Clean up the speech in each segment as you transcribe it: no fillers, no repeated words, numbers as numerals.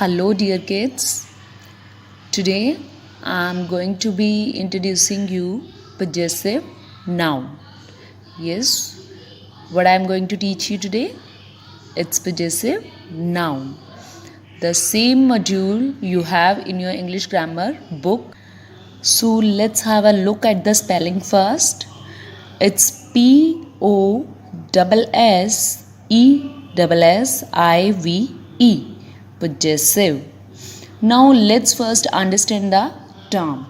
Hello, dear kids. Today I'm going to be introducing you possessive noun. Yes, what I'm going to teach you today? It's possessive noun. The same module you have in your English grammar book. So let's have a look at the spelling first. It's Possessive. Possessive. Now let's first understand the term.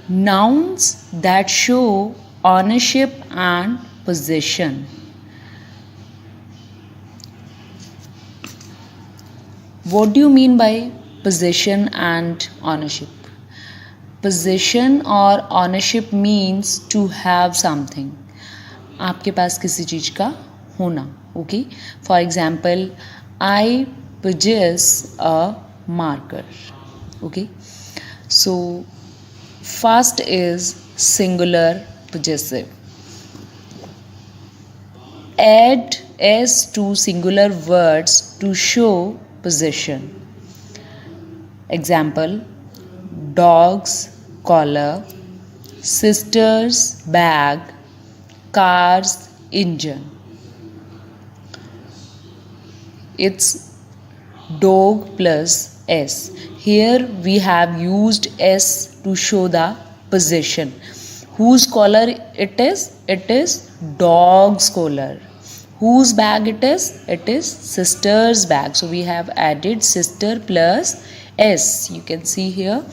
Nouns that show ownership and possession. What do you mean by possession and ownership? Possession or ownership means to have something. आपके पास किसी चीज़ का होना. Okay? For example, I possess a marker. Okay? So first is singular possessive. Add s to singular words to show possession. Example: dog's collar, sister's bag, car's engine. It's dog plus s. Here we have used s to show the possession. Whose collar it is? It is dog's collar. Whose bag it is? It is sister's bag. So we have added sister plus s. You can see here.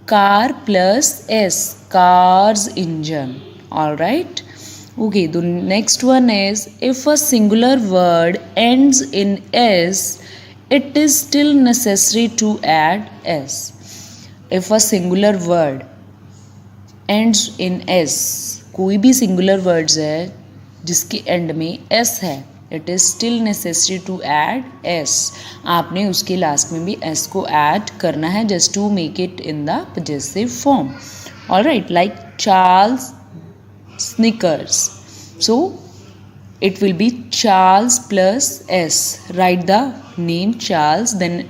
Car plus s. Car's engine. Alright. Okay, the next one is, if a singular word ends in s, it is still necessary to add s. If a singular word ends in s, कोई भी singular words है जिसके end में s है, it is still necessary to add s. आपने उसके last में भी s को add करना है just to make it in the possessive form. Alright, like Charles Snickers. So it will be Charles plus s. Write the name Charles, then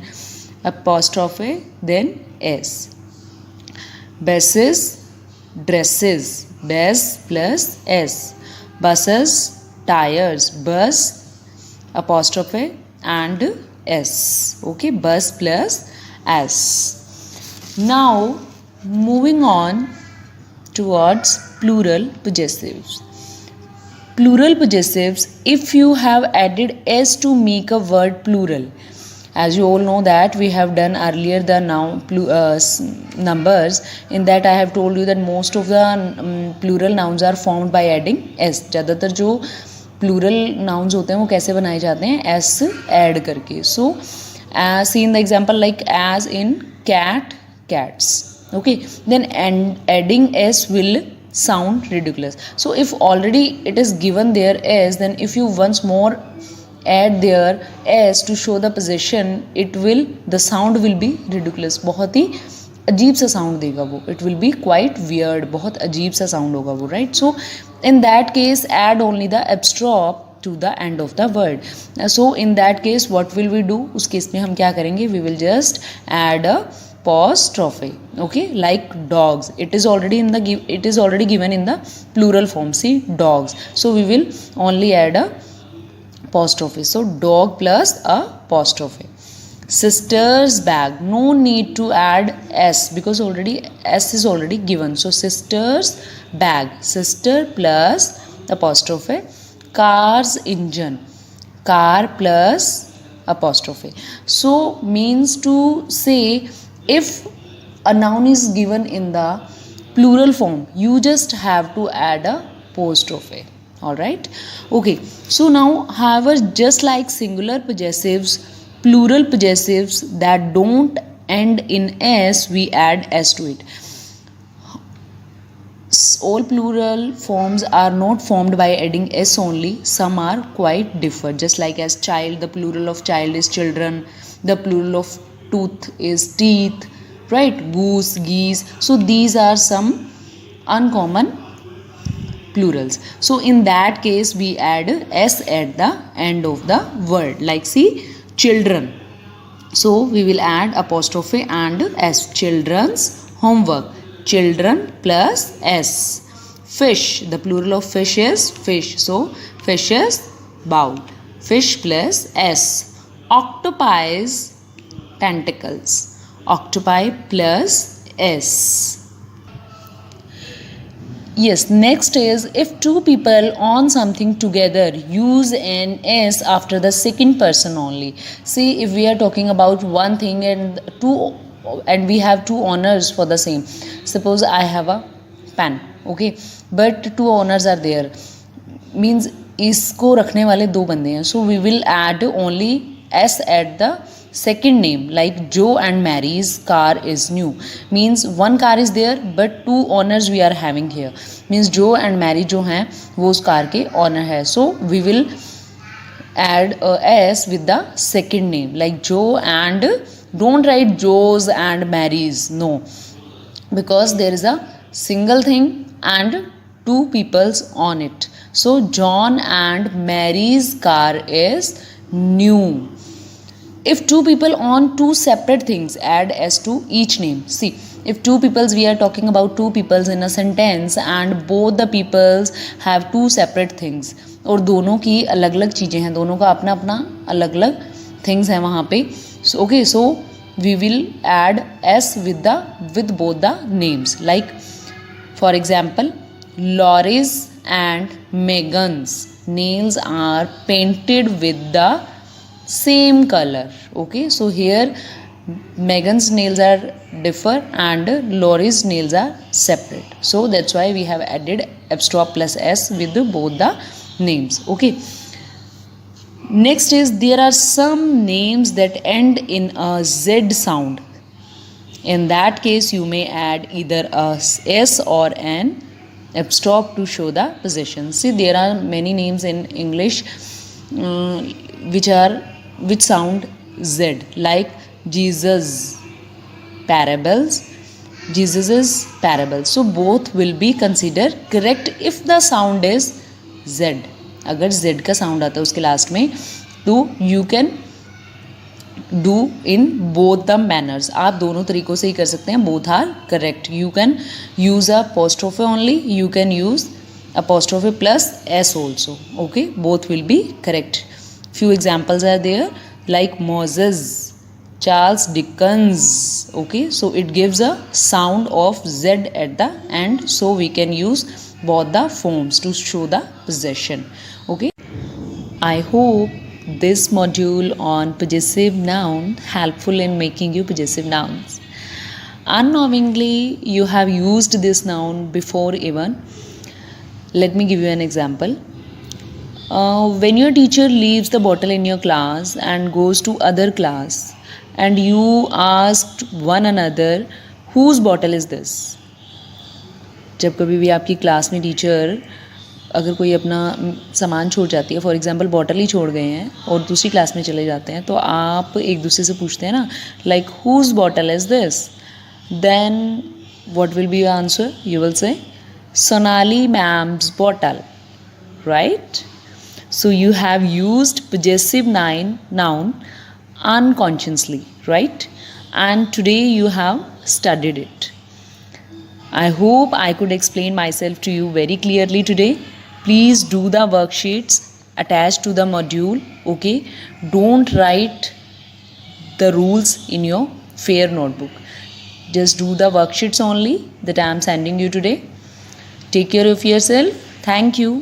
apostrophe, then s. Buses, dresses. Bus plus s. Buses, tires. Bus, apostrophe, and s. Okay, bus plus s. Now moving on towards plural possessives. Plural possessives, if you have added s to make a word plural. As you all know that we have done earlier the noun numbers. In that I have told you that most of the plural nouns are formed by adding s. ज़्यादातर जो plural nouns होते हैं वो कैसे बनाए जाते हैं? s add करके. So see in the example like as in cat, cats. Okay, then adding s will sound ridiculous. So if already it is given there s, then if you once more add there s to show the possession, the sound will be ridiculous. बहुत ही अजीब सा sound देगा वो. It will be quite weird. बहुत अजीब सा sound होगा वो, right? So in that case add only the apostrophe to the end of the word. So in that case what will we do? उस केस में हम क्या करेंगे? We will just add a apostrophe. Okay, like dogs. It is already given in the plural form. See, dogs. So we will only add a apostrophe. So dog plus apostrophe. Sister's bag. No need to add s because already s is already given. So sister's bag. Sister plus apostrophe. Car's engine. Car plus apostrophe. So means to say, if a noun is given in the plural form, you just have to add a apostrophe. Alright? Okay. So now, however, just like singular possessives, plural possessives that don't end in s, we add s to it. All plural forms are not formed by adding s only. Some are quite different. Just like as child, the plural of child is children. The plural of tooth is teeth, right? Goose, geese. So these are some uncommon plurals. So in that case we add s at the end of the word. Like see, children. So we will add apostrophe and s. Children's homework. Children plus s. Fish, the plural of fish is fish, so fishes bowl. Fish plus s. Octopi's tentacles. Octopi plus s. Yes, next is if two people on something together use an s after the second person only. See, if we are talking about one thing and we have two owners for the same. Suppose I have a pen, okay, but two owners are there, means इसको रखने वाले दो बंदे हैं. So we will add only s at the second name, like Joe and Mary's car is new, means one car is there but two owners we are having here, means Joe and Mary जो हैं वो उस car के owner है. So we will add a s with the second name, like Joe and, don't write Joe's and Mary's, no, because there is a single thing and two peoples on it. So John and Mary's car is new. If two people on two separate things, add s to each name. See, if two peoples, we are talking about two peoples in a sentence and both the peoples have two separate things, और दोनों की अलग अलग चीज़ें हैं, दोनों का अपना अपना अलग अलग things हैं वहाँ पे. So okay, so we will add s with both the names. Like for example, Laurie's and Megan's nails are painted with the same color. Okay, so here Megan's nails are differ and Laurie's nails are separate, so that's why we have added apostrophe plus s with both the names. Okay, next is there are some names that end in a z sound. In that case you may add either a s or an apostrophe to show the possession. See, there are many names in English which sound z, like Jesus parables, Jesus's parables. So both will be considered correct if the sound is z. अगर z का sound आता है उसके last में, तो you can do in both the manners. आप दोनों तरीकों से ही कर सकते हैं. Both are correct. You can use apostrophe only. You can use apostrophe plus s also. Okay, both will be correct. Few examples are there, like Moses, Charles Dickens. Okay, so it gives a sound of z at the end, so we can use both the forms to show the possession. Okay, I hope this module on possessive noun helpful in making you possessive nouns. Unknowingly you have used this noun before even. Let me give you an example. When your teacher leaves the bottle in your class and goes to other class and you asked one another whose bottle is this. जब कभी भी आपकी class में teacher अगर कोई अपना सामान छोड़ जाती है, फॉर एग्जांपल बॉटल ही छोड़ गए हैं और दूसरी क्लास में चले जाते हैं, तो आप एक दूसरे से पूछते हैं ना, like whose bottle is this, then what will be your answer? You will say Sonali ma'am's bottle, right? So you have used possessive noun unconsciously, right? And today you have studied it. I hope I could explain myself to you very clearly today. Please do the worksheets attached to the module. Okay, don't write the rules in your fair notebook. Just do the worksheets only that I am sending you today. Take care of yourself. Thank you.